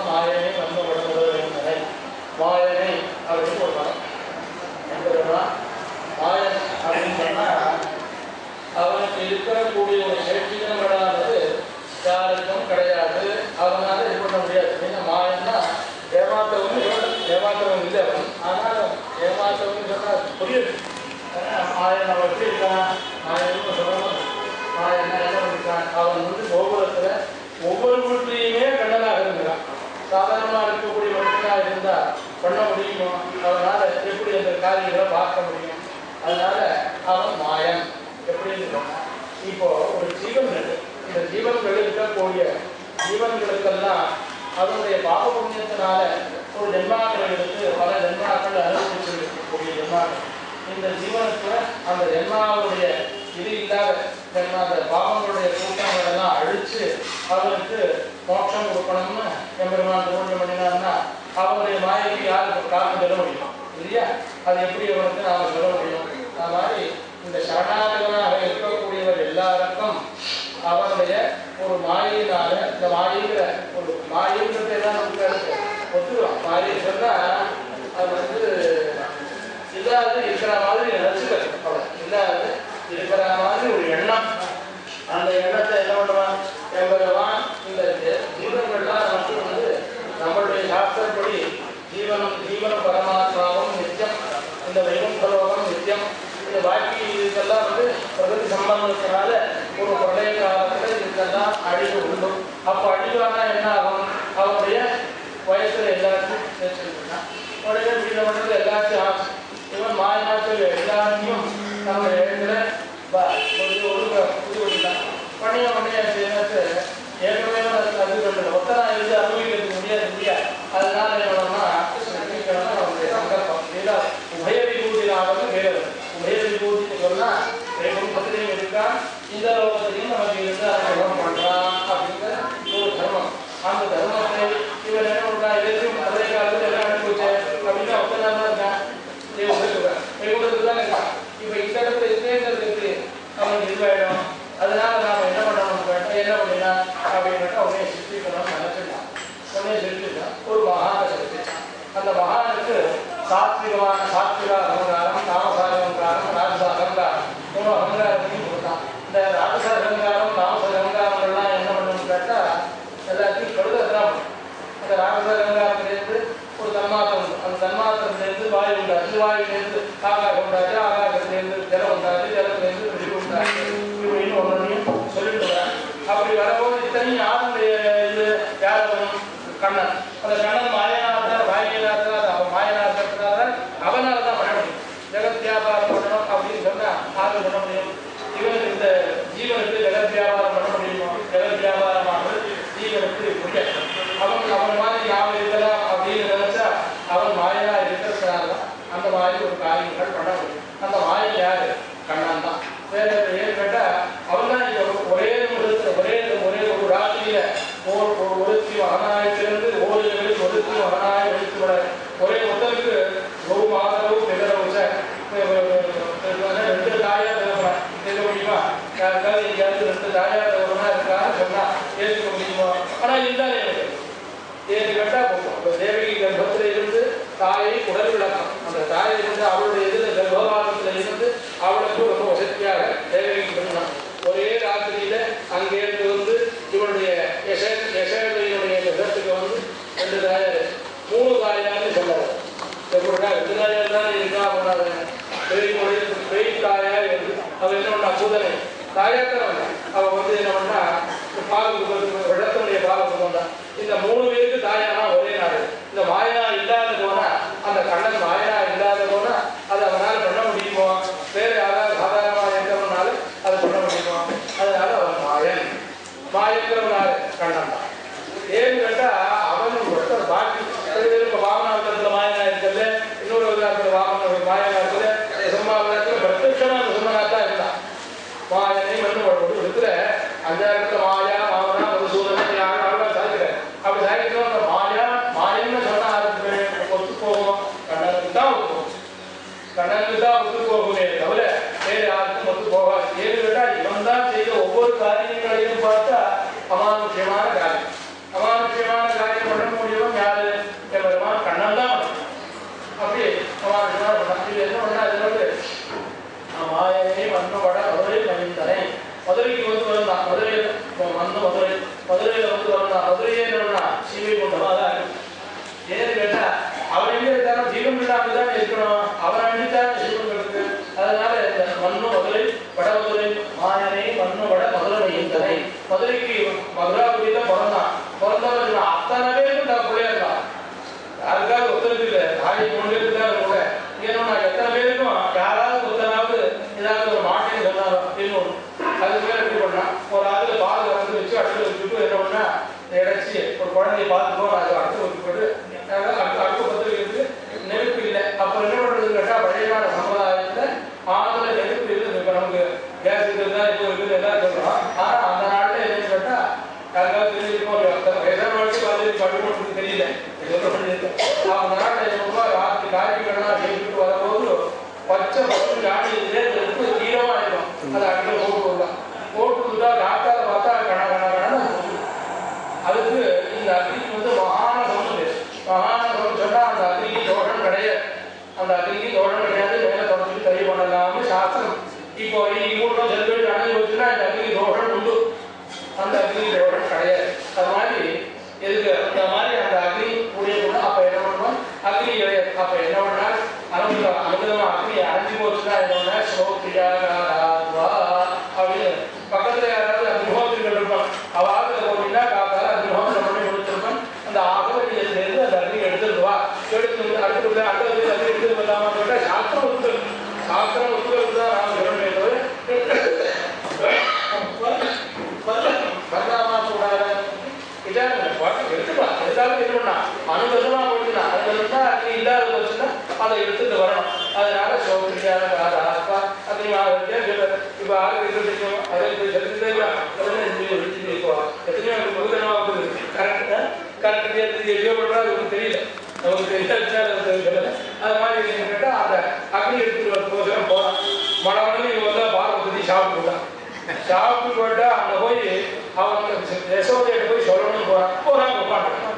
மாயனை வந்து உடம்புகளை மாயனை அப்படின்னு ஒரு படம் எம்பெருமான் மாயன் அப்படின்னு சொன்னால் அவனுக்கு இருக்கக்கூடிய ஒரு சேட்சியங்களானது யாருக்கும் கிடையாது. அவனால இது பண்ண முடியாது. ஏன்னா மாயன்னா ஏமாற்றவன் இல்லை அவன். ஆனால் ஏமாற்றவன் சொன்னால் புரியுது. மாயன் அவன் எப்படி இருக்கான்? மாயன்னு சொல்லணும். மாயன் என்ன பண்ணிருக்கான்? அவன் வந்து கோபுரத்தில் ஒவ்வொரு வீட்லேயுமே கண்ணனாக இருக்கிறான். சாதாரணமாக இருக்கக்கூடிய மனுஷனாக இருந்தால் பண்ண முடியுமோ? அவனால் எப்படி அந்த காரியங்களை பார்க்க முடியும்? அதனால அவன் மாயன். எப்படின்னு சொன்னான், இப்போ ஒரு ஜீவன் இருக்கு. இந்த ஜீவன்கள் இருக்கக்கூடிய ஜீவன்களுக்கெல்லாம் அதனுடைய பாப புண்ணியத்தினால ஒரு ஜென்மாக்களை எடுத்து பல ஜென்மாக்கள் அனுபவிச்சு இருக்கக்கூடிய ஜென்மாக்கள். இந்த ஜீவனுக்கு அந்த ஜென்மாவுடைய இது இல்லாத ஜென்மா அந்த பாவங்களுடைய கூட்டங்கள் எல்லாம் அழிச்சு அவருக்கு மோட்சம் கொடுக்கணும்னு எம்பெருமான் திருமணம் பண்ணினார்னா அவருடைய மாயைக்கு யாருக்கு காரணம் சொல்ல முடியும் இல்லையா? அது எப்படி அவனுக்கு நாம் சொல்ல முடியும்? அது மாதிரி இந்த சரணாகதனாக இருக்கக்கூடியவர் எல்லாருக்கும் அவருடைய ஒரு மாயினால இந்த மாயிங்கிற ஒரு மாயிங்கிறது எல்லாம் நமக்கு ஒத்துக்கிறோம். மாயை சொன்னால் அது வந்து இல்லாத இருக்கிற மாதிரி நினைச்சுக்கிறது. அவ்வளோ இல்லாத இருக்கிற மாதிரி ஒரு எண்ணம். அந்த எண்ணத்தை என்ன பண்ணுவான் எம்பெருமான் இந்த ஜீவன்கள்லாம் நமக்கு வந்து நம்மளுடைய சாஸ்திரப்படி ஜீவனம் பரமாத்மாவும் நித்தியம், இந்த வைகுண்டலோகம் நித்தியம், இந்த பாக்கி இதுக்கெல்லாம் வந்து பிரகதி சம்பந்தத்தினால ஒரு பழைய காலத்தில் இதுக்கெல்லாம் அழிவு உண்டு. அப்போ அழிவானா என்ன ஆகும்? அவனுடைய வயசுல எல்லாத்தையும் வச்சிருக்கான். உடனே வீட மண்டல எல்லாத்தையும் ஆச்சு. இவன் மாயநாட்கள் எல்லாத்தையும் நம்ம எழுதுல பண்ணிய செய்யறது ஏற்கனவே அது சொல்லணும். ஒத்தனா இருந்து அனுபவிக்கிறதுக்கு முடியாது. அதனால என்னன்னா அவனுடைய சங்கல்பம் இல்லை உபய விபூதினாலும் வேறு உபய விபூதின்னு சொன்னா பத்திரிகையும் இருக்கான், இந்த லோகத்திலையும் நமக்கு இருந்து அனுபவம் பண்றான் அப்படிங்கிற ஒரு தர்மம். அந்த தர்மத்தை இவன் என்ன பண்றான்? எதிர்க்கும் பழைய காலத்தில் எல்லாம் அனுப்பிச்சு அப்படின்னு ஒத்தனா தான் இருக்கான். வைகுண்டத்துக்கு தான் இருக்கான். இப்ப இந்த இடத்துல இருந்தேங்கிறதுக்கு அவனுக்கு இதுவாயிடும். அதனால நாம என்ன பண்ணணும் கேட்டா என்ன பண்ணினா அப்படின்னா உடனே சிருஷ்டிக்கணும்னு நினைச்சிருந்தான். உடனே சிருஷ்டிச்சான், ஒரு மகானை சிருஷ்டிச்சான். அந்த மகானுக்கு சாத்விகமான சாத்விக அகங்காரம், தாமச அகங்காரம், ராஜச அகங்காரம், மூணு அகங்காரத்தையும் கொடுத்தான். இந்த ராஜச அகங்காரம் தாமச அகங்காரங்கள்லாம் என்ன பண்ணணும்னு கேட்டா எல்லாத்தையும் கருதான். அந்த ராஜச அகங்காரத்திலேருந்து ஒரு தன்மாத்திரம் உண்டு. அந்த தன்மாத்திரத்திலேருந்து வாயு உண்டாச்சு, வாயுலேருந்து ஆகாயம் உண்டாச்சு, ஆகாயத்திலேருந்து ஜலம் உண்டாச்சு, ஜலத்திலேருந்து விழிவு உண்டாச்சு. இப்படின்னு ஒன்றையும் சொல்லிட்டு வரேன். அப்படி வரபோது இத்தனையும் யாருடைய இது யார் வரும்? கண்ணன். அந்த கண்ணன் மாயனாத்தான் வாயினாத்தான் அவன் மாயனாத்தான் அவனால தான் பண்ண முடியும். ஜெகத் வியாபாரம் பண்ணணும் அப்படின்னு சொன்னா ஆறு பண்ண முடியும். இவனுக்கு இந்த ஜீவனுக்கு ஜெகத் வியாபாரம் பண்ண முடியுமோ? ஜெகத் வியாபாரமானது ஜீவனுக்கு முடியாது. அவன் மாதிரி யாரும் இருக்கலாம் அப்படின்னு நினைச்சா அவன் மாயனா இருக்கிறதுனால அந்த மாதிரி ஒரு காரியங்கள் பண்ண முடியும். அந்த மாயன் யாரு? கண்ணன் தான். வேற ஏன்னு கேட்டா அவன் தான் ஒரே ஒரே ஒரு ராத்திரியில ஒருத்தி மகனாயிலிருந்து ஓரிலிருந்து ஒருத்தி மகனாய் வெளித்து விட ஒரே ஒருத்தருக்கு கௌ மாதரவு நிகரவு ரெண்டு தாயா தேவைப்படான் தெரிய முடியுமா? யாருக்காவது எங்கேயாவது ரெண்டு தாயா தேவைன்னா இருக்கான்னு சொன்னா ஏற்றுக்க முடியுமா? ஆனா இருந்தாலே ஏன்னு கேட்டா தேவகி கர்ப்பத்தில் இருந்து தாயை உடல் விளக்கம். அந்த தாயை இருந்து அவளுடைய இதில் கர்ப்பபாகத்தில் இருந்து அவளுக்கு ரொம்ப வசதியாக தேவகிக்கு பண்ணலாம். ஒரே ராத்திரியில அங்கேருந்து வந்து இவனுடைய யசோதையினுடைய கிரகத்துக்கு வந்து ரெண்டு தாயார் மூணு தாயார்னு சொன்னார். எப்படின்னா ரெண்டு தாயார் தான் இருக்கா போனாங்க. பெய் தாயார் இருந்து அவ என்ன பண்ணா பூதனை தாயாத்தான் அவன் வந்து என்ன பண்ணா வெள்ளத்தினுடைய பாகத்துக்கு வந்தான். இந்த மூணு பேருக்கு தாயானா ஒரே நாடு. இந்த மாயனா இல்லாத போனா அந்த கண்ணன் மாயனா இல்லாத போனா அது அவனால் பண்ண முடியுமோ? வேற யாராவது சாதாரணமாக இருக்கிறவனால அதை பண்ண முடியுமோ? அதனால அவன் மாயங்கிறவனால கண்ணன் தான். ஏன்னு கேட்டா அவன் ஒருத்தர் பாக்கி இப்போ வாமனாவத்தில் மாயனா இருக்கிறது, இன்னொரு விதத்தில் வாமன மாயனா இருக்குது. சும்மா விதத்தில் பிரத்யட்சமா சும்மனா தான் இருந்தான். மாயனை மண்ணு இருக்கிற அஞ்சாயிரத்துல மாயா மாவனா மதுசூதனை யாரும் சாதிக்கிறேன். அப்படி சாதிக்கிறோம். அந்த மாயன்னு சொன்னா அதுக்கு ஒத்து போகும். கண்ணனுக்கு தான் ஒத்து போகும். கண்ணனுக்கு தான் ஒத்து போகுமே தவிர வேறு யாருக்கும் ஒத்து போகாது. ஏன்னு கேட்டா இவன் தான் செய்த ஒவ்வொரு காரியங்களையும் பார்த்தா அமானுஷ்யமான காரியம். அமானுஷ்யமான காரியம் பண்ண முடியும். ஸ்ரீவைகுண்டமாக தான் இருக்கும். ஏன்னு கேட்டால் அவர் எங்கே இருந்தாலும் ஜீவன் இல்லாமல் தான் இருக்கணும். அவர் அழித்தான ஜீவன் இருக்கு. அதனால இந்த மண்ணு மதுரை வடமதுரை மாயனை மண்ணு வட மதுரை எந்தனை மதுரைக்கு மதுராபுரியில பிறந்தான். பிறந்தவர் அத்தனை பேருக்கும் நான் பிள்ளையா இருக்கான். யாருக்காவது ஒத்துழைப்பு இல்லை. தாயை மூணு பேருக்கு தான் கூட ஏன்னா எத்தனை பேருக்கும் யாராவது ஒருத்தனாவது ஏதாவது ஒரு மாட்டேன்னு சொன்னாலும் இன்னொன்று அதுக்கு மேலே எப்படி பண்ணான். ஒரு ஆள் பால் கலந்து வச்சு அடுத்து வச்சுட்டு என்ன பண்ணா இடைச்சி ஒரு குழந்தைய பார்த்துக்கோ அது அடுத்து வச்சு போட்டு அடுப்பு பத்து இருக்கு நெருப்பு இல்லை. அப்போ என்ன பண்ணுறதுன்னு கேட்டால் பழையமான சமுதாயத்தில் ஆற்றுல நெருப்பு இருக்குது. இப்போ நமக்கு கேஸ் இருக்குதுன்னா இப்போ இருக்குது எல்லாம் சொல்கிறோம். ஆனால் அந்த நாட்டில் என்னன்னு கேட்டால் யாருக்காவது தெரிஞ்சிருக்கோம் வயசான வாழ்க்கை பார்த்து பட்டு போட்டுருக்கு தெரியல. அந்த நாட்டில் என்ன ராத்திரி காய்ச்சி கடனா கேட்டுட்டு வரும்போது பச்சை பத்து காடி நெருப்பு தீரமாக இருக்கும். அதை அங்கே போட்டு விடலாம். போட்டு விட்டா காத்தால பார்த்தா கண அதுக்கு இந்த அக்னிக்கு வந்து மகானசம்னு பேர். மகானசம் சொன்னால் அந்த அக்னிக்கு தோஷம் கிடையாது. அந்த அக்னிக்கு தோஷம் கிடையாது. மேலே தொடர்ந்து கை பண்ணலாம்னு சாஸ்திரம். இப்போ மூணு செல்வெளி அணைஞ்சு வச்சுன்னா இந்த அக்னிக்கு தோஷம் உண்டு. அந்த அக்னிக்கு தோஷம் கிடையாது. அது மாதிரி எதுக்கு அந்த மாதிரி அந்த அக்னி கூடிய கூட அப்போ என்ன பண்ணுவோம் அக்னி கிடையாது. அப்போ என்ன பண்ணால் அமிர்தமாக அக்னி அடைஞ்சு போச்சுன்னா என்ன பண்ணா சோக்ரியா அப்படின்னு பக்கத்தில் யாராவது அக்னிஹோத்திரிகள் இருப்பாங்க. அவாது போனீங்கன்னா காத்தால அக்னிஹோத்திரம் பண்ணி கொடுத்துருப்பான். அந்த ஆகவரியத்திலேருந்து அந்த அக்னி எடுத்துருவா. எடுத்து அடுத்து அடுத்த அக்னி எடுத்து இல்லாமல் கேட்டால் சாஸ்திரம் ஒத்துக்கள். சாஸ்திரம் ஒத்துக்கள் தான் நாம் சொல்லணுமே தவிர பண்ணாமா கூடாது இதான் எடுத்துக்கலாம். எதாவது இருக்கணும்னா அனுபவமாக போட்டுனா அது இருந்தால் அக்னி இல்லாத போச்சுன்னா அதை எடுத்துட்டு வரணும். அதனால சோக்ரியான ஆத்மா அக்னி இப்போ ஆறு தெரியும் அதை எத்தனையோ கரெக்டாக கரெக்டாக எதையோ பண்ணுறா அது ஒன்றும் தெரியல. நமக்கு தெரியல. அது மாதிரி கேட்டால் அந்த அக்னி எடுத்துட்டு வரப்போதான் போகிறான். மனவனே இவங்க வந்து பார்வதி சாப்பிட்டு போட்டான். சாப்பிட்டு போட்டால் அங்கே போய் அவன் யசோதையை போய் சொல்லணும்னு போகிறான் உட்காந்துருக்கான்.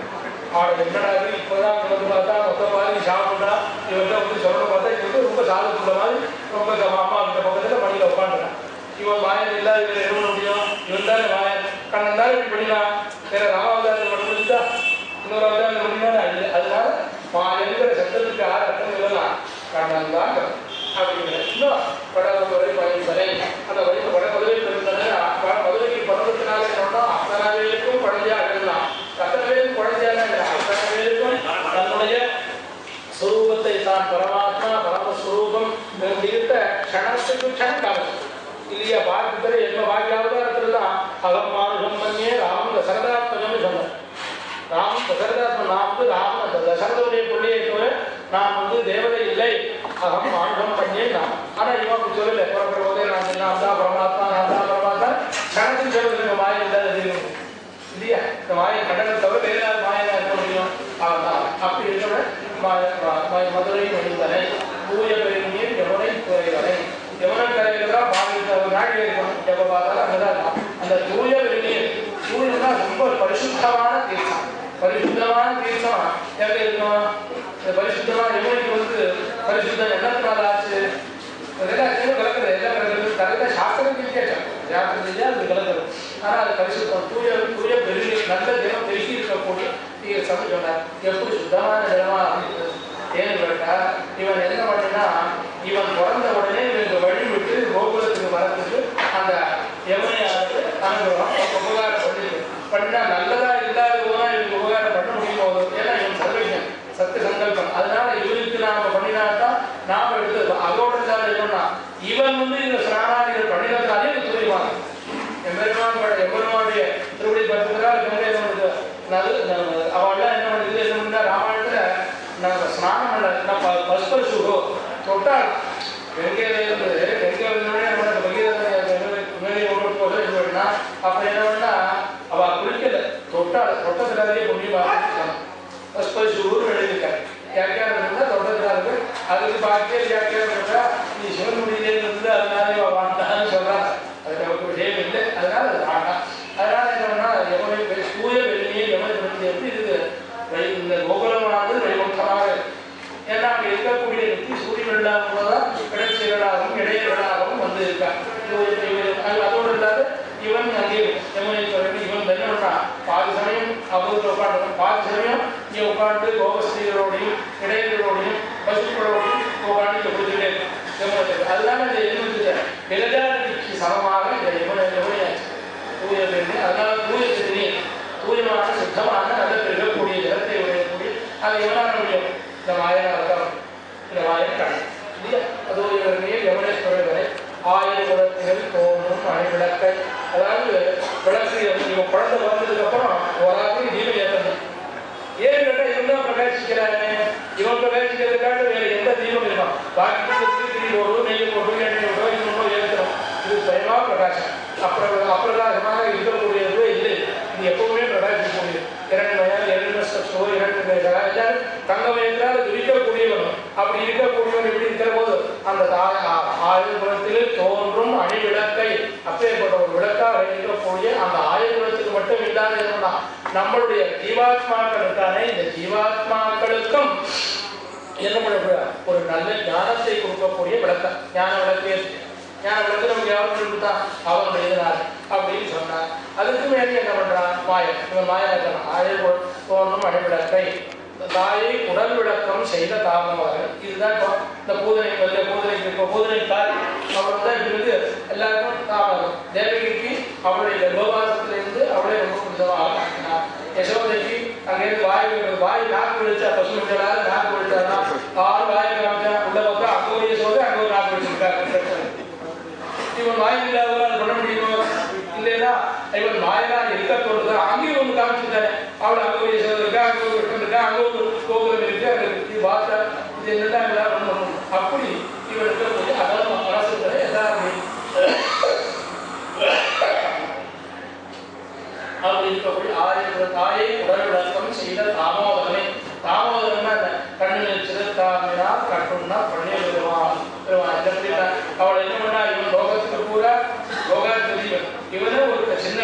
அவனுக்கு என்னடா இப்போதான் வந்து பார்த்தா மொத்த மாதிரி சாப்பிட்டா இவன் வந்து சொல்லணும் பார்த்தா இவன் ரொம்ப சாதத்துள்ள மாதிரி ரொம்ப அம்மா அந்த பக்கத்தில் மணியில் உட்காந்துருக்கான். இவன் மாயன் இல்லாத இவன் என்ன பண்ண முடியும்? இவன் தானே மாயன். கண்ணன் தான் இப்படி பண்ணிடலாம். வேற ராமாவதாரம் பண்ண முடிஞ்சா இன்னொரு அவதாரம் பண்ணினா இல்லை. அதனால மாயங்கிற சப்தத்துக்கு யார் அர்த்தம் சொல்லலாம்? கண்ணன் தான் அப்படிங்கிற இன்னும் வடமதுரை பயன்பரை அந்த வடமதுரை மதுரைக்கு பிறந்ததுனால என்னன்னா அத்தனை பேருக்கும் குழந்தையாக இருந்தான். அத்தனை பேருக்கும் குழந்தையாக இல்லை. அத்தனை பேருக்கும் தன்னுடைய ஸ்வரூபத்தை தான் பரமாத்மா பரமஸ்வரூபம் இருக்க க்ஷணத்துக்கு க்ஷணம் காலம் இல்லையா பார்த்துக்கிற என்ன பாக்கி அவதாரத்தில் தான் அகம் மானுஷம் மன்னியே ராமன் தசரதாத்மகம்னு சொன்னார். ராமன் தசரதாத்மன் நான் வந்து ராமன் தசரதனுடைய பிள்ளையை தவிர நான் வந்து தேவதை இல்லை. அகம் மானுஷம் பண்ணியே நான். ஆனால் இவன் அப்படி சொல்லலை. புறப்பட போதே நான் தான் பரமாத்மா நான் தான் பரமாத்மா கணக்கு சொல்லுங்க மாயம் இல்லாத தெரியும் இல்லையா? இந்த மாயம் கடனை தவிர வேறு ஏதாவது மாயம் இருக்க முடியும். அவன் தான் அப்படி இருக்கிற மதுரை மனிதனை தூய பெருநீர் யமுனை துறைவனை யமுனக்கரையில் தான் பாதித்த நாட்டில் இருக்கணும். எப்போ பார்த்தாலும் அங்கதான் இருக்கும். அந்த தூய பெருநீர் சூரியன்னா ரொம்ப பரிசுத்தமான தீர்த்தம். பரிசுத்தமான தீர்த்தம் எங்க இருக்கும்? இந்த பரிசுத்தமான யமுனைக்கு வந்து பரிசுத்தம் என்னத்தினால ஆச்சு? எல்லாத்தையும் கலக்குறது எல்லாம் கலக்குறது கரெக்டாக சாஸ்திரம் வித்தியாசம் ஜாக்கிரதையா அது கலக்குறது. ஆனால் அது பரிசுத்தம் தூய தூய பெருநீர் நல்ல தினம் பெருக்கி இருக்கக்கூடிய தீர்த்தம் சொன்னார். எப்படி சுத்தமான நிலமா அப்படின்றது ஏன்னு கேட்டால் இவன் என்ன பண்ணினா இவன் பிறந்த உடனே இவங்க வழி விட்டு கோகுலத்துக்கு வரத்துக்கு அந்த யமுனையானது அனுபவம் உபகாரம் பண்ணினா நல்லதா இல்லாத போனா இவங்க உபகாரம் பண்ண முடியும் போதும். ஏன்னா இவன் சர்வஜன் சத்திய சங்கல்பம். அதனால இவருக்கு நாம பண்ணினால்தான் நாம எடுத்து அதோட என்னன்னா இவன் வந்து இந்த ஸ்நானாதிகள் பண்ணினதாலே இது துணிவாங்க. எம்பெருமானுடைய திருவடி பத்திரத்தால் அவெல்லாம் என்ன பண்ணுது என்ன பண்ணா ராமாயணத்தில் நாங்கள் ஸ்நானம் பண்ண நம்ம பஸ்பரிசுகோ தொட்டால் கங்கையிலிருந்து மேலே ஓட்டு போது இது பண்ணா அப்போ என்ன பண்ணா அவள் குளிக்கலை தொட்டாள். தொட்டத்தினாலேயே புண்ணியமாக பஸ்பரிசுகூர்னு எழுதியிருக்காரு. வியாக்கியானம் இருந்தால் தொட்டத்தினாருக்கு அதுக்கு பாக்கிய வியாக்கியானம் இருந்தால் நீ சிவன்முடியிலே இருந்து அதனாலே வாழ்ந்தான்னு சொல்கிறாங்க. அது நமக்கு விஷயம் இல்லை. அதனால அது வேண்டாம். அதனால என்ன பண்ணால் எவனை சூரிய வெள்ளியை எவனை எப்படி இருக்குது இந்த கோகுலமானது வைமுகமாக இருக்கு. ஏன்னா அங்கே இருக்கக்கூடிய நித்தி சூரியர்களாக தான் இடைச்செயலாகவும் இடையர்களாகவும் வந்து இருக்காங்க. அதோடு இல்லாத இவன் அங்கே யமுனை கரையில் இவன் என்ன பண்ணான் பாதி சமயம் அபூர்வ உட்காந்து பாதி சமயம் இங்கே உட்காந்து கோபஸ்திகளோடையும் இடையர்களோடையும் பசுக்களோடையும் உட்காந்து கொடுத்துட்டே யமுனை. அதனால இந்த யமுனை விலகாதிக்கு சமமாக இந்த யமுனையாச்சு தூய பெண்ணு. அதனால தூய திருநீர் தூயமான சுத்தமான நல்ல பெருகக்கூடிய ஜலத்தை உடையக்கூடிய அது எவனான முடியும் இந்த மாயனா இருக்கலாம் இந்த மாயன் கண் இல்லையா. அது ஒரு யமுனேஸ்வரர் வரை 1000 குடத்திகள் தோன்றும் அணிவிளக்கை. அதாவது விளக்கு இவங்க குழந்தை வந்ததுக்கு அப்புறம் ஒரு தீபம் ஏற்றணும். ஏன் கேட்டால் இவன் தான் பிரகாசிக்கிறாங்க. இவன் பிரகாசிக்கிறதுக்காக வேற எந்த தீபம் இருக்கான் பாக்கி போடுவோம் நெய் போடுவோம் எண்ணெய் போடுவோம் இன்னொன்று ஏற்றணும். இது சுயமா பிரகாசம். அப்பிரகாசமாக இருக்கக்கூடியது இல்லை. இது எப்பவுமே பிரகாசிக்கக்கூடியது. 2 தங்கமயத்தால் துரிக்கக்கூடியவன். அப்படி இருக்கக்கூடியவன் எப்படி இருக்கிற போது அந்த 1000 குலத்தில் தோன்றும் அணி விளக்கை அப்பேற்பட்ட ஒரு விளக்காக இருக்கக்கூடிய அந்த 1000 குலத்துக்கு மட்டும் இல்லாத இருந்தா நம்மளுடைய ஜீவாத்மாக்களுக்கான இந்த ஜீவாத்மாக்களுக்கும் என்ன பண்ண ஒரு நல்ல ஞானத்தை கொடுக்கக்கூடிய விளக்கம். ஞான விளக்கே ஞான விளக்கு நமக்கு யாரும் கொடுத்தா அவன் எழுதினார் அப்படின்னு சொன்னார். அதுக்கு மேலே என்ன பண்றான் மாயன். இவன் மாயன் 1000 தோன்றும் அணி விளக்கை தாயை உடல் விளக்கம் செய்த தாமவர்கள். இதுதான் இந்த பூதனை பூதனை தாய் அவள் தான் இருந்து எல்லாருக்கும் தாமதம். தேவகிக்கு அவளுடைய கர்ப்பவாசத்திலிருந்து அவளை ரொம்ப பிடிச்சமாக ஆக்கினார். யசோதைக்கு அங்கேருந்து வாய் நாக்கு விழிச்சா பசு விட்டாலும் நாக்கு விழிச்சானா 6 வாயை காமிச்சா உள்ள பார்த்தா அங்கே ஒரு யசோதை அங்கே ஒரு நாக்கு விழிச்சிருக்காரு. இவன் வாய் இல்லாதவங்க அதை பண்ண முடியுமோ இல்லைன்னா இவன் வாயிலா இருக்க தோணுதான் அங்கேயும் ஒன்று காமிச்சிருக்காரு. அவள் அங்கே ஒரு யசோதை இருக்கா அங்கே ஒரு கிருஷ்ணன் இருக்கா அங்கே ஒரு கோகுலம் இருக்கு அங்கே இது வார்த்தை இது என்னெல்லாம் எல்லாரும் பண்ணணும். அப்படி இவன் இருக்கக்கூடிய அதாவது அரசுகளை எல்லாருமே அப்படி இருக்கக்கூடிய 1000 தாயை உடல் விளக்கம் செய்த தாமோதரனை. தாமோதரன்னா கண்ணில் சிறுத்தாமினா கட்டுன்னா பண்ணி விடுவான். அவளை என்ன பண்ணா இவன் லோகத்துக்கு பூரா லோகா தெரியும். இவனே ஒரு சின்ன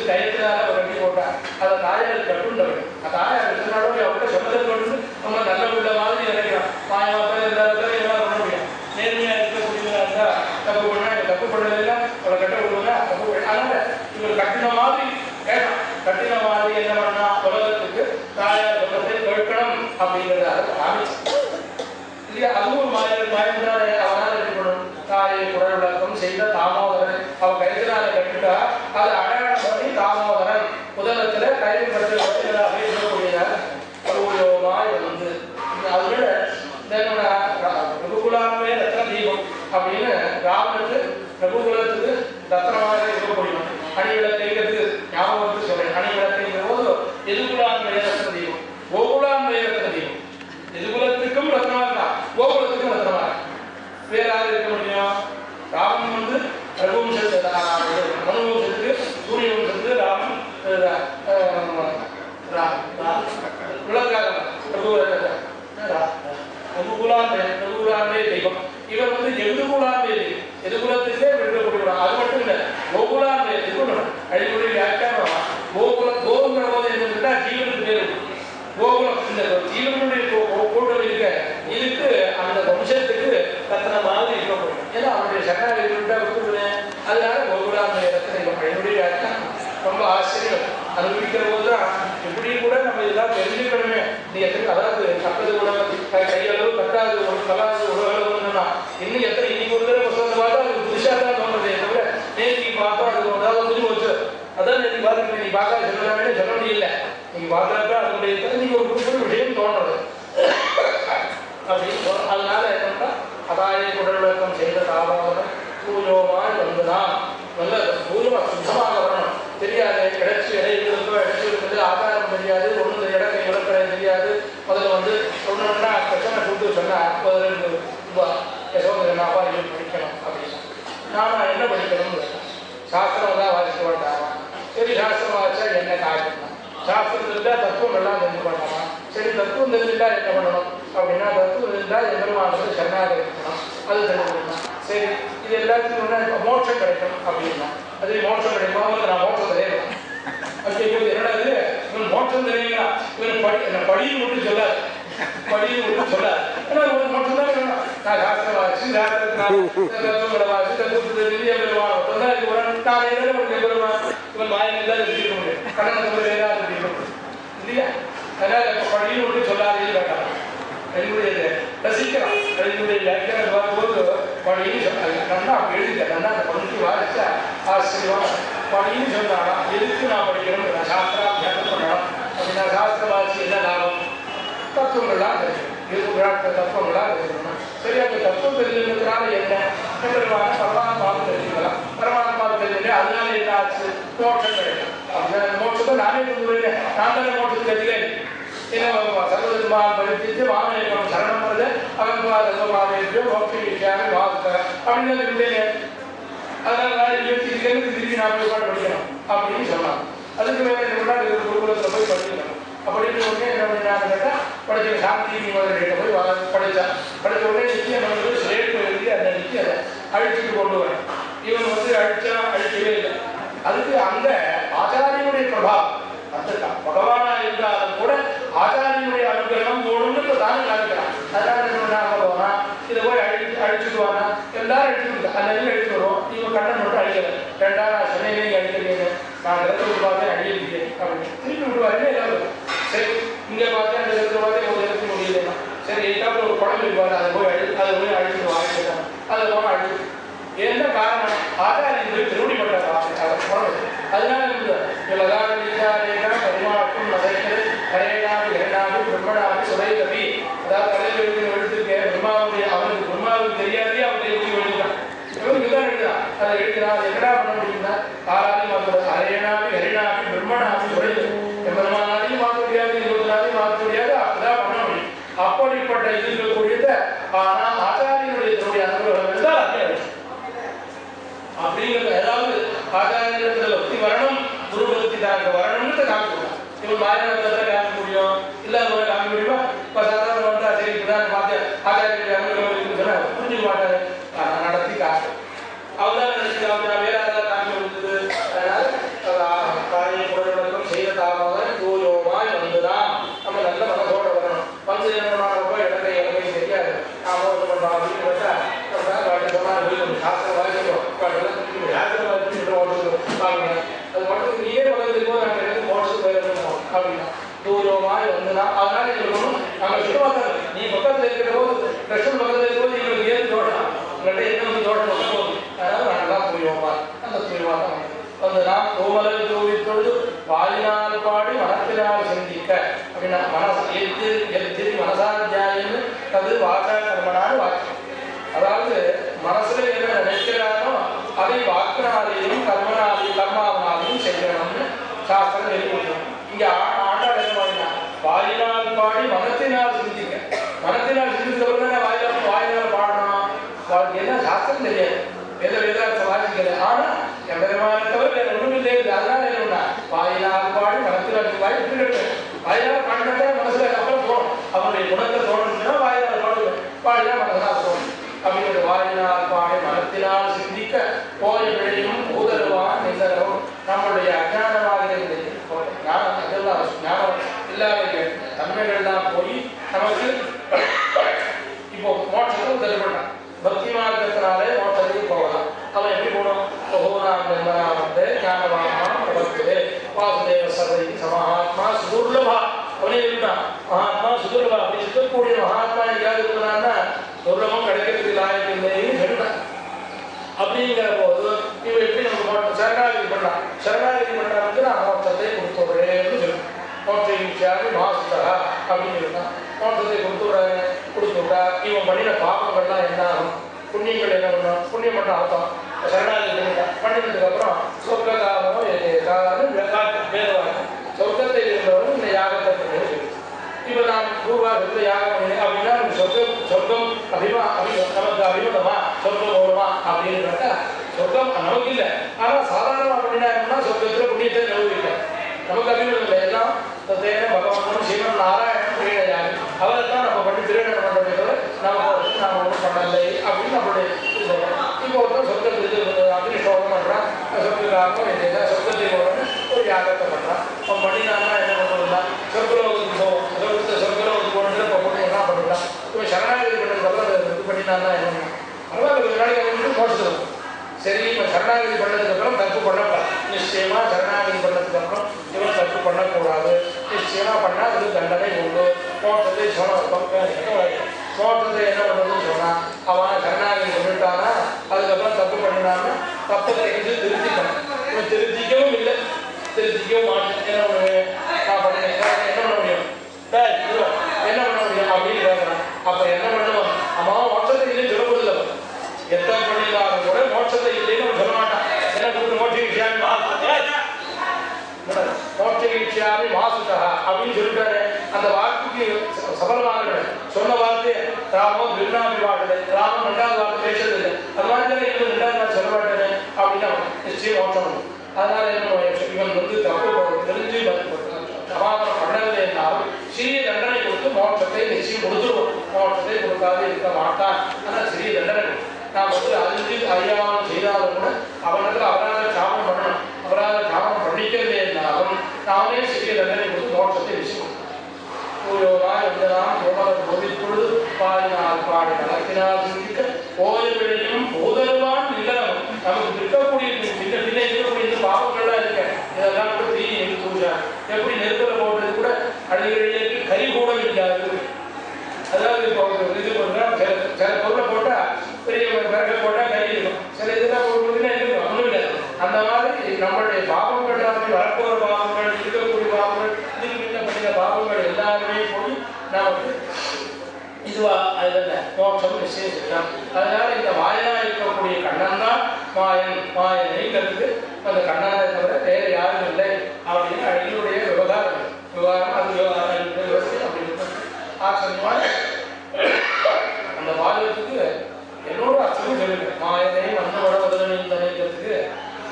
கயத்தினால ஒரு கட்டி போட்டான். அதை தாயார் கட்டுண்டவன். தாயார் எத்தனாலும் அவர்கிட்ட சொன்னதை கொண்டு ரொம்ப நல்ல உள்ள மாதிரி நினைக்கிறான். மாயமாக இருந்தாலும் எல்லாம் பண்ண முடியும். நேர்மையா இருக்கக்கூடியவங்க இருந்தா தப்பு பண்ணா தப்பு பண்ணலைன்னா அவளை கட்ட விடுவாங்க தப்பு. அதனால இவர் கட்டின மாதிரி கேட்டான். கட்டின மாதிரி என்ன பண்ணா உலகத்துக்கு தாயார் சொல்றதை கேட்கணும் அப்படிங்கிறத காமிச்சு இல்லையா. அதுவும் மாயந்தாலே அவனால் என்ன பண்ணணும் தாயை குடல் விளக்கம் செய்த தாமோதரன். அவன் கைத்தினால கட்டுட்டா அதை அடையாளம் பண்ணி தாமோதரன் முதலத்துல கைது பட்டு வட்டிகளாக இருக்கக்கூடியதாக வந்து அதோட ரகுகுலாமே ரத்ன தீபம் அப்படின்னு ராமனுக்கு ரகுகுலத்துக்கு ரத்னமாக இருக்கக்கூடியவன். அணி விளக்கைங்கிறது ஞாபகத்துக்கு சொல்றேன். அணி விளக்கைங்கிற போது எதுகுலான்மைய ரத்ன தீபம் கோகுலான்மைய ரத்ன தீபம். எதுகுலத்துக்கும் ரத்னமா இருக்கா கோகுலத்துக்கும் ரத்னமா இருக்கு. வேற யாரு இருக்க முடியும்? ராமன் வந்து ரகுவம்சத்துக்கு மனுவம்சத்துக்கு சூரிய வம்சத்துக்கு ராமன் ரகுகுலான்மைய தெய்வம். இவர் வந்து எதுகுலான்மைய எதுகுலத்துக்கே விரும்பப்படுகிறார். அது மட்டும் இல்லை கோகுலான்மைய திருக்குறள் அடிப்படை வியாக்கியானம் கோகுங்கிற போது என்னன்னா ஜீவனுக்கு பேரு கோகுலம். இந்த ஜீவனுடைய கூட்டம் இருக்க இதுக்கு அந்த வம்சத்துக்கு ரத்ன மாதிரி இருக்கணும். ஏன்னா அவருடைய சக்கரை விட்டுருவேன். அதனால கோகுலான்மைய ரத்ன என்னுடைய வியாக்கியானம் ரொம்ப ஆச்சரியம். அனுபவிக்கிற போதுதான் இப்படி கூட நம்ம இதெல்லாம் தெரிஞ்சுக்கணுமே. நீ எத்தனை அதாவது கட்டது உலகம் கையளவு கட்டாது கலாது உலகளவுன்னா இன்னும் எத்தனை இன்னைக்கு ஒரு தடவை புத்தகத்தை பார்த்தா அது புதுசாக தான் தோணுதே தவிர நேற்று பார்த்தா அது அதாவது புரிஞ்சு வச்சு அதான் நேற்று பார்த்து நீ பார்க்காத சொல்லலாமே சொல்ல முடியல. நீங்க பார்க்கறப்ப அதனுடைய நீங்க ஒரு புது விஷயம் தோணுறது அப்படின்னு. அதனால என்னன்னா அதாய குடல் விளக்கம் செய்த தாமோதரன் பூஜோமாய் வந்துதான் நல்ல பூஜமா சுத்தமாக வரணும். தெரியாது கிடைச்சி இடையிலுக்கோ இடைச்சி இருக்குது ஆதாரம் தெரியாது ஒன்று இடக்கை விளக்கடை தெரியாது. முதல்ல வந்து ஒன்றுன்னா பிரச்சனை கூட்டு சொன்னா யசோதரன் அப்பா இது படிக்கணும் அப்படின்னு. நான் என்ன படிக்கணும்னு சாஸ்திரம் தான் வாசிக்க வேண்டாமா? சரி சாஸ்திரம் வாசிச்சா என்ன காட்டணும்? சாஸ்திரம் இருந்தால் தத்துவம் எல்லாம் தெரிஞ்சு பண்ணலாமா? சரி தத்துவம் தெரிஞ்சுட்டா என்ன பண்ணணும் அப்படின்னா தத்துவம் இருந்தால் எதிர்மானது சரணாக இருக்கணும். அது தெரிஞ்சுக்கணும். சரி இது எல்லாத்துக்கும் மோட்சம் கிடைக்கும் அப்படின்னா அது மோட்சம் கிடைக்குமா? நான் மோட்சம் தெரியும் அப்படி என்னடா இது இவன் மோட்சம் தெரியுங்களா? இவன் படின்னு மட்டும் சொல்லாது படின்னு சொல்லாது. ஆனால் ஒரு மட்டும்தான் வேணும். நான் சாஸ்திரம் வாசி தத்துவங்களை வாசி தத்துவத்தை மட்டும்தான் இருக்கு. நான் என்ன பண்ணுறேன், இவன் மாயம் இல்லாத இருக்க முடியும், கண்ணன் ஏதாவது இருக்க முடியும் இல்லையா? அதனால இப்போ படின்னு ஒன்று சொல்லாதே கேட்டாங்க. என்னுடைய ரசிக்கலாம் என்னுடைய வியாக்கியானம் பார்க்கும்போது படின்னு சொன்னாங்க. நன்னா எழுதிட்டேன், நன்னா அந்த பகுதி வாசிச்சா ஆச்சரியமான படின்னு சொன்னானா எதுக்கு நான் படிக்கணும், நான் சாஸ்திராபியாசம் பண்ணணும் அப்படின்னா சாஸ்திர வாசி என்ன லாபம்? தத்துவங்கள்லாம் தெரியும், தத்துவங்களாக தெரிஞ்சுக்கணும். சரி, அந்த தத்துவம் தெரிஞ்சுக்கிறதுனால என்ன பரமாத்மாவும் தெரிஞ்சுக்கலாம். பரமாத்மாவும் தெரிஞ்சுட்டு அதனால என்ன ஆச்சு? மோட்சம் கிடைக்கும். அந்த மோட்சத்தை நானே கொண்டு நான் தானே மோட்சத்துக்கு கட்டிலேன். ஏன்னா சர்வதர்மான் பரித்திச்சு மாமேகம் சரணம் வருது அவன்மாவேற்று மோட்ச விஷயம் வாஸ்த அப்படின்னு இருந்தேன். அதனால நான் திருப்பி நான் போய் பாட்டு படிக்கணும் அப்படின்னு சொன்னான். அதுக்கு மேலே என்ன குருகுலத்தில் போய் படிக்கணும். அப்படின்னு உடனே என்ன பண்ணான்னு கேட்டால் படித்த சாந்தி முதலிட்ட போய் படித்தான். படித்த உடனே நிச்சயம் வந்து ஸ்லேட் எழுதி அந்த நிச்சயம் அதை அழிச்சுட்டு கொண்டு வரேன். இவன் வந்து அழிக்கவே இல்லை. அதுக்கு அந்த ஆச்சாரியனுடைய பிரபாவம் வந்துட்டான். பகவானா இருந்தாலும் கூட ஆச்சாரியனுடைய அனுகிரகம் போகணும்னு தானே காமிக்கிறான். அதனால என்ன போனா இதை போய் அழிச்சுட்டு வானா எல்லாரும் அழிச்சுட்டு அந்த அழிச்சு வருவோம். இவன் கண்ணன் மட்டும் அழிக்கல. ரெண்டாவது சென்னையிலேயே அழிக்கிறீங்க, நான் இடத்துல பார்த்து அழியிருக்கேன் அப்படின்னு திருப்பி விடுவாருன்னு எல்லாரும். சரி, இங்கே பார்த்தேன் அந்த இடத்துல பார்த்தே ஒரு இடத்துல முடியலன்னா சரி எட்டாவது ஒரு குழம்பு இருப்பாரு, அதை போய் அழிச்சுட்டு வாங்கிட்டான். அதை போனால் அழிச்சு என்ன காரணம்? ஆச்சாரியன் திருவடிப்பட்ட அதனால பரிமாற்றம் நகைக்கிறது கரையனாக இரண்டாக பிரம்மனாக சுரை கவி. அதாவது கலையில் எழுதிருக்கேன் பிரம்மாவுடைய அவனுக்கு பிரம்மாவுக்கு தெரியாதே அவன் எழுதி எழுதுறான். இவனுக்கு தான் எழுதுறான். அதை எழுதுறான். அது என்னடா பண்ண முடியும்னா ஆறாவது மாற்ற அரையனாக இரண்டாக பிரம்மனாக சுரை எம்பெருமானாலையும் மாற்ற முடியாது, 20 நாளையும் மாற்ற முடியாது. அப்படிதான் பண்ண முடியும். அப்படிப்பட்ட இது இருக்கக்கூடியத ஆனால் ஆச்சாரியனுடைய தன்னுடைய அனுகிரகம் இருந்தால் அது அப்படிங்கிறது. ஏதாவது ஆச்சாரியத்தில் பக்தி வரணும், குரு பக்தி தாங்க வரணும்னு காமிக்கணும். இவன் மாயனத்தில் காமிக்க முடியும், இல்லாத காமிக்க முடியுமா? இப்போ சாதாரண வந்தா சரி இப்பதான் பார்த்தேன் ஆச்சாரிய அனுகிரகம் சொன்னா புரிஞ்சுக்க மாட்டாரு. நடத்தி காட்டு அவதான் நினைச்சு காமிச்சா வேற ஏதாவது காமிக்க முடிஞ்சது. அதனால காரியம் குழந்தைகளுக்கும் செய்த தாமாக தூயோமாய் வந்துதான் நம்ம நல்ல மனசோட வரணும். வந்து என்ன போய் இடத்தை தெரியாது நான் மோசம் பண்றோம் அப்படின்னு பார்த்தா சாஸ்திரம் வாசிக்கிறோம் அது மட்டும் நீயே பக்கத்துக்கு நாங்கள் எனக்கு மோட்சம் போயிடணும் அப்படின்னா தூரமாய் வந்துனா. அதனால எங்களுக்கு நாங்கள் சுத்தமாக நீ பக்கத்தில் இருக்கிற போது கிருஷ்ணன் பக்கத்தில் இருக்கும்போது எங்களுக்கு ஏது தோட்டம் உங்கள்கிட்ட என்ன வந்து தோட்டம் போகுது. அதனால நாங்கள்லாம் தூயமா அந்த தூயமாக தான் வந்து நான் கோமலை தூவித்தொழுது வாயினால் பாடி மனத்தினால் சிந்திக்க அப்படின்னா எத்தி மனசாத்தியாயன்னு அது வாக்கா கர்மனான்னு வாக்கியம். அதாவது மனசுல என்ன நினைக்கிறானோ அதை வாக்கினாலையும் கர்மாவனாலையும் செய்யணும்னு சாஸ்திரம் வெளிப்படுத்தணும். இங்க ஆண்டாள் என்ன பாடினா வாயினால் பாடி மனத்தினால் சிந்திக்க. மனத்தினால் சிந்தித்தவர்கள் வாயினால் பாடணும். அவருக்கு என்ன சாஸ்திரம் தெரியாது, வேதார்த்தம் வாசிக்கல. ஆனா எம்பெருமானத்தவர் வேற ஒன்றும் இல்லை. அதனால என்ன வாயினால் பாடி மனத்தினால் வாயினால் பாடினா மனசுல அப்புறம் தோணும். அவனுடைய குணத்தை தோணும்னா வாயினால் பாடுவேன், பாடினா மனசனால் தோணும். அப்படிங்கிற வாயினால் பாடி மனத்தினால் சிந்திக்க போய விளையும் ஊதருவான் நின்றரும். நம்மளுடைய அஜானமாக இருந்தது ஞானம் அதெல்லாம் ஞானம் இல்லாத தன்மைகள்லாம் போய் நமக்கு இப்போ மோட்சத்தை தெரிவிட்டான். பக்தி மார்க்கத்தினாலே மோட்சத்துக்கு போகலாம். அவன் எப்படி போகணும்? பகவான் வந்து ஞானவாத்மா பிரபத்துவே வாசுதேவ சபரி சமஹாத்மா சுதுர்லபா. அவனே இருந்தான் மகாத்மா சுதுர்லபா. அப்படி சுத்தக்கூடிய மகாத்மா எங்கேயாவது இருந்தான்னா துர்லபம் கிடைக்கிறதுக்கு லாயக்கில்லைன்னு சொல்லிட்டான். அப்படிங்கிற போது இவன் எப்படி நமக்கு சரணாகதி பண்ணான். சரணாகதி பண்ணான்னு நான் மோட்சத்தை கொடுத்துடுறேன்னு சொல்லி மோட்சம் மாசுதா அப்படின்னு சொல்லிட்டான். மோட்சத்தை கொடுத்துட்டா இவன் பண்ணின பாபங்கள்லாம் என்ன ஆகும்? புண்ணியங்கள் என்ன பண்ணும்? புண்ணியம் மட்டும் அர்த்தம் சரணாகதி பண்ணினதுக்கு அப்புறம் சொர்க்ககாரமோ வேதவாங்க சொர்க்கத்தை இருந்தவரும் இந்த யாகத்தை பண்ணி சொல்லி இப்போ நான் பூர்வாகத்தில் யாகம் பண்ணி அப்படின்னா சொர்க்கம் நமக்கு அபிமதமா சொர்க்கம் போடுமா அப்படின்னு கேட்டா சொர்க்கம் நமக்கு இல்லை. ஆனால் சாதாரணமாக பண்ணினா சொர்க்கத்தில் புண்ணியத்தை நிறுவிக்க நமக்கு அபிமதம் இல்லை. எல்லாம் தேன பகவானும் சிவன் நாராயணன் திரேடையாரு அவரை தான் நம்ம பண்ணி திரேடனம் பண்ணுறதை தவிர நம்ம நாம் ஒன்றும் பண்ணலை அப்படின்னு நம்மளுடைய இப்போ ஒருத்தர் சொர்க்கத்துக்கு அக்னிஷோகம் பண்ணுறான். சொர்க்காரமும் என்ன சொர்க்கத்தை போகணும்னு ஒரு யாகத்தை பண்ணுறான். அவன் பண்ணினான்னா என்ன பண்ணுறதுனா சொர்க்கலோகத்துக்கு போவோம். சொர்க்கலோகத்துக்கு போகணுன்னு இப்போ மோட்சம். சரி, இவன் சரணாகதி பண்ணதுக்கு அப்புறம் தப்பு பண்ணக்கூடாது. நிச்சயமா சரணாகதி பண்ணதுக்கு அப்புறம் இவன் தப்பு பண்ணக்கூடாது. நிச்சயமா பண்ணா அது தண்டனை உண்டு. மோட்சத்தை மோட்சத்தை என்ன பண்ணுறதுன்னு சொன்னா, அவன் சரணாகதி பண்ணிட்டானா அதுக்கப்புறம் தப்பு பண்ணினான்னா தப்பு தெரிஞ்சு திருத்திக்கணும். இவன் திருத்திக்கவும் இல்லை, திருத்திக்கவும் மாட்டேன். என்ன பண்ணுவேன் நான் பண்ணேன், என்ன பண்ண முடியும், என்ன பண்ண முடியும் அப்படின்னு கேட்கறான். அப்ப என்ன பண்ணுவான், அவன் மோட்சத்தை இல்லைன்னு சொல்லப்படுதில்ல. எத்தனை பண்ணினாலும் கூட மோட்சத்தை இல்லைன்னு அவன் சொல்ல மாட்டான். என்ன கொடுத்து மோட்சியாமி மோட்சியாமி மாசுதா அப்படின்னு சொல்லிட்டாரு. அந்த வாக்குக்கு சபலமாக சொன்ன வார்த்தை ராமம் விருண்ணாமி வாட்டது, ராமம் ரெண்டாவது வார்த்தை பேசுறது இல்லை. அது மாதிரி இன்னும் ரெண்டாவது வார்த்தை சொல்ல மாட்டேன்னு அப்படின்னு நிச்சயம் மோட்சம். அதனால என்ன இவன் தப்பு தெரிஞ்சு சமாதானம் பண்ணவில்லைன்னாலும் சிறிய தண்டனை கொடுத்து மோட்சத்தை நிச்சயம் கொடுத்துருவோம். மோட்சத்தை கொடுக்காது இருக்க மாட்டான். ஆனால் சிறிய தண்டனை நாம் அறிஞ்சு அறியாமல் செய்தாலும் கூட அவனுக்கு அபராத சாபம் பண்ணணும். அபராத சாபம் பண்ணிக்கவில்லைன்னாலும் நாமே சிறிய தண்டனை கொடுத்து மோட்சத்தை நிச்சயம் பொழுது பாடினால் பாடி நடத்தினால் சிந்திக்க கோயில்களையும் போதல்வான் நிலம் நமக்கு இருக்கக்கூடிய சின்ன சின்ன இருக்கக்கூடிய பாவங்கள்லாம் இருக்க இதெல்லாம் கூட தீ தூஜா எப்படி நெருப்பில் போடுறது கூட அடிகளிലേക്ക് கறி கூட இருக்காது. அதாவது இப்போ இது பண்ணுறோம், சில பொருளை போட்டால் பெரிய விறகு போட்டால் கறி இருக்கும், சில இதெல்லாம் இருக்கும் ஒன்றும் இல்லை. அந்த மாதிரி நம்மளுடைய பாவங்கள் வரப்போகிற பாவங்கள் இருக்கக்கூடிய பாவங்கள் இதுக்கு முன்ன பண்ணின பாவங்கள் எல்லாருமே போய் நமக்கு இதுவா அதுல மோட்சம் நிச்சயம் செய்யலாம். அதனால இந்த மாயனா இருக்கக்கூடிய கண்ணன் தான் மாயன். மாயனைங்கிறதுக்கு அந்த கண்ணனை தவிர வேற யாரும் இல்லை அப்படின்னு அழியுடைய விவகாரம் அது அப்படின்னு ஆச்சரியமான அந்த வாதத்துக்கு என்னோட அர்த்தமும் சொல்லுங்க. மாயனை மன்னோட பதிலனையும் தனிக்கிறதுக்கு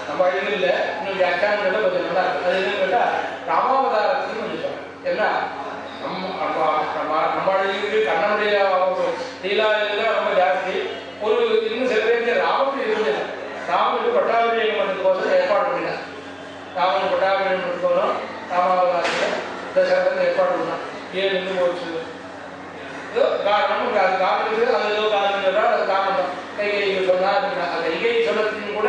நம்ம அழிவு இல்லை, இன்னும் வியாக்கியானங்கள கொஞ்சம் நல்லா இருக்கு. அது என்னன்னு கேட்டா ராமாவதாரத்துக்கு கொஞ்சம் சொல்றேன். ஏன்னா நம்ம அழிவுக்கு கண்ணனுடைய லீலா ரொம்ப ஜாஸ்தி. ஒரு இன்னும் சில பேருக்கு ராமனுடைய இருந்தது, ராமனுக்கு பட்டாபிஷேகம் பண்ணுறதுக்கோசரம் ஏற்பாடு பண்ணினார். ராமனுக்கு பட்டாபிஷேகம் பண்ணுறதுக்கோசரம் ராமாவதாரத்தில் தசரதன் ஏற்பாடு பண்ணான். ஏன் இருந்து போச்சு ஏதோ காரணம், அது காரணத்துக்கு அது ஏதோ காரணம் சொல்றால் அது காரணம் தான். கைகை சொன்னா அந்த கைகை சொல்லத்தின் கூட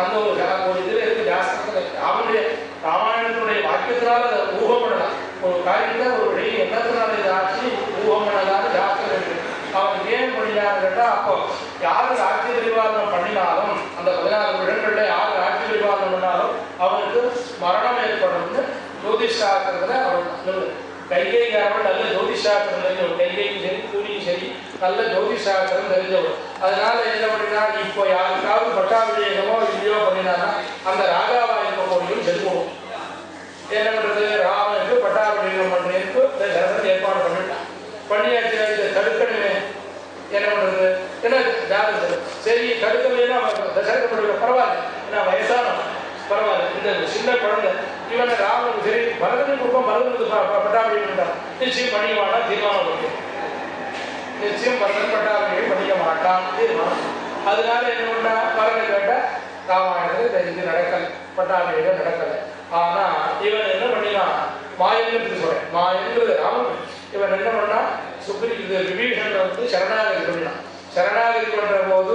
அந்த ஒரு இதில் இருக்கு ஜாஸ்தியில் ராமனுடைய ராமாயணத்தினுடைய வாக்கியத்தினால அதை ஊகம் பண்ணலாம். ஒரு காரியத்தை ஒரு வழி என்னத்தினால இதை ஆட்சி ஊகம் பண்ணலான்னு ஜாஸ்தியில் இருக்கு. அவன் ஏன் பண்ணினான்னு கேட்டால், அப்போ யாரு ஆட்சி பரிபாலனம் பண்ணினாலும் அந்த 14 இடங்களில் யாரு ஆட்சி பரிபாலனம் பண்ணாலும் அவனுக்கு மரணம் ஏற்படும்னு ஜோதிஷாஸ்திரத்தில் அவன் கைகைக்காரன் நல்ல ஜோதிஷாஸ்திரம் தெரிஞ்சவன். கைகையும் சரி கூலியும் சரி நல்ல ஜோதிஷாஸ்திரம் தெரிஞ்சவன். அதனால என்ன பண்ணினா, இப்போ யாருக்காவது பட்டாபிஷேகமோ இல்லையோ பண்ணினான்னா அந்த ராஜாவா இருக்கக்கூடியவன் செல்வோம். என்ன பண்றது, ராமனுக்கு பட்டாபிஷேகம் பண்ணுறதுக்கு தசரதன் ஏற்பாடு பண்ணிட்டான். பண்ணியாச்சு, இதை தடுக்கணுமே என்ன பண்றது, என்ன ஜாதகம் சரி தடுக்கலைன்னா தசரதன் பண்ணுற பரவாயில்ல, ஏன்னா வயசானவன் பரவாயில்ல, இந்த சின்ன குழந்தை இவனை ராமனுக்கு சரி பரதனுக்கு கொடுப்போம், பரதனுக்கு பட்டாபிஷேகம் நிச்சயம் பண்ணிக்குவானா தீர்மானம் இருக்கு. நிச்சயம் பரதன் பட்டாபிஷேகம் பண்ணிக்க மாட்டான் தீர்மானம். அதனால என்ன பண்ணா, பரதனை கேட்டா ராமாயணத்தில் இது நடக்கலை, பட்டாபிஷேகம் நடக்கலை. ஆனா இவன் என்ன பண்ணினான், மாயங்கிறது சொல்றேன், மாயங்கிறது ராமன். இவன் என்ன பண்ணா, விபீஷணன் வந்து சரணாகதி பண்ணினான். சரணாகதி பண்ற போது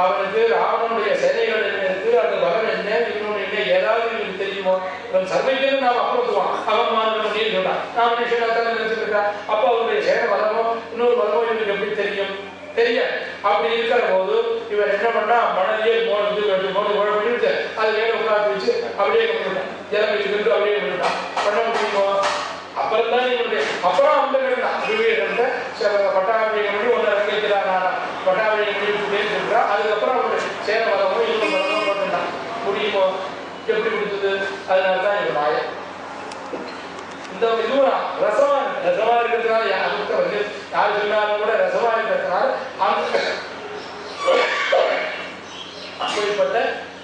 அவனுக்கு ராவனுடைய சேனைகள் என்ன இருக்கு, அந்த பலம் என்ன, இன்னொன்று என்ன, ஏதாவது இவனுக்கு தெரியுமோ. இவன் சர்வைக்கு நாம் அப்புறத்துவான், அவன் மாணவன் சொன்னான், நான் மனுஷனாத்தான் நினைச்சிருக்கான். அப்போ அவனுடைய சேனை பலமோ இன்னொரு பலமோ இவனுக்கு எப்படி தெரியும், தெரியாது. அப்படி இருக்கிற போது இவன் என்ன பண்ணா, மணலையே மோடு பண்ணிட்டு அது வேலை உட்காந்து வச்சு அப்படியே பண்ணிட்டான், ஜலம் வச்சுக்கிட்டு அப்படியே பண்ணிட்டான். பண்ண முடியுமோ, அப்புறம் தான் இவனுடைய அப்புறம் அந்த கிடந்தான் விவேகத்தை பட்டாபிஷேகம் பண்ணி ஒன்று இறங்கிக்கிறான், பட்டாபிஷேகம் பண்ணி சொல்றான். அதுக்கப்புறம் அவனுடைய சேர வரமோ இன்னொரு வரமோ போட்டுட்டான். முடியுமோ, எப்படி முடிஞ்சது, அதனால தான் இவன் மாயம். இந்த இதுவும் ரசமா இருக்கு, ரசமா இருக்கிறதுனால யாருக்கு வந்து யார் சொன்னாலும் கூட ரசமா இருக்கிறதுனால அப்படிப்பட்ட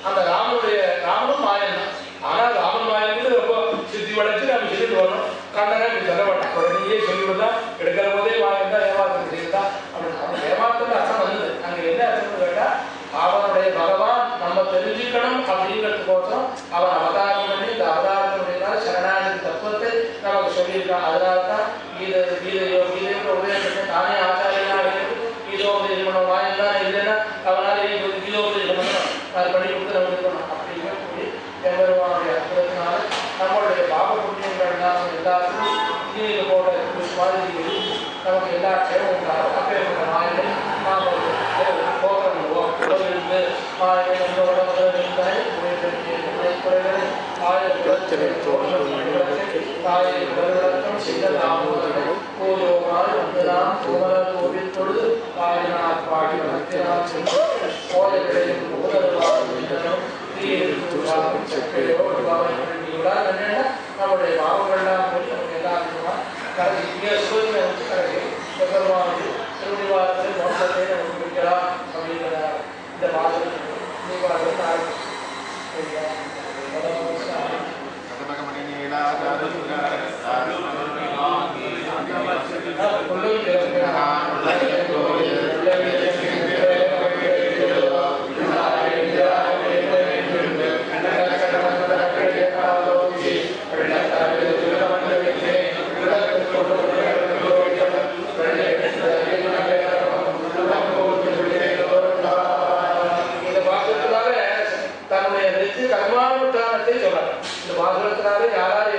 அந்த ராமனும் மாயன் தான். ஆனால் ராமன் மாயங்கிறது ரொம்ப சித்தி வளைச்சு நம்ம சொல்லிட்டு வரணும். கண்ணனை இப்படி சொல்ல மாட்டேன், உடனேயே சொல்லிவிடுதான், எடுக்கிற போதே மாயன் தான் ஏமாற்றம் செய்யுதான் அப்படின்னு. அவன் ஏமாற்றம் அர்த்தம் வந்தது. அங்கே என்ன அர்த்தம்னு கேட்டால், அவனுடைய பகவான் நம்ம தெரிஞ்சுக்கணும் அப்படிங்கிறதுக்கோசரம் அவன் அவதாரம் பண்ணி இந்த அவதாரத்தினுடைய சரணாகதி தத்துவத்தை நமக்கு சொல்லியிருக்கான். அதனால தான் கீதையோ உதயத்தை தானே ஆச்சாரியனாக இருக்கு. கீதோ மாயன் தான் இல்லைன்னா அவனால கீதோ மாதிரி நமக்கு எல்லா க்ஷேமம் உண்டாகும். அப்பேற்பட்ட மாயனை நாம் போகிறோம். உலகிலிருந்து மாயனை நம்மளோட முதலிருந்தாய் குறைகளை தாயை வருடக்கம் செய்த நாமோதனை போதோமாய் வந்து நாம் சுமரல் கோவில் தொழுது பாடினார் பாடி வளர்த்தினார் சென்று கோயிலையும் முதல்வாழ்வினரும் நம்முடைய பாவங்கள்லாம் போய் நமக்கு எல்லாருக்குமா கடைசி இங்கே சுகத்தை வச்சு கடைசி பெருமானது திருவிழாவில் மொத்தத்தை நமக்கு வைக்கலாம் அப்படிங்கிற இந்த பாடல் கர்மானுஷ்டானத்தை சொல்றாங்க. இந்த பாசுரத்தினாலே யாரார்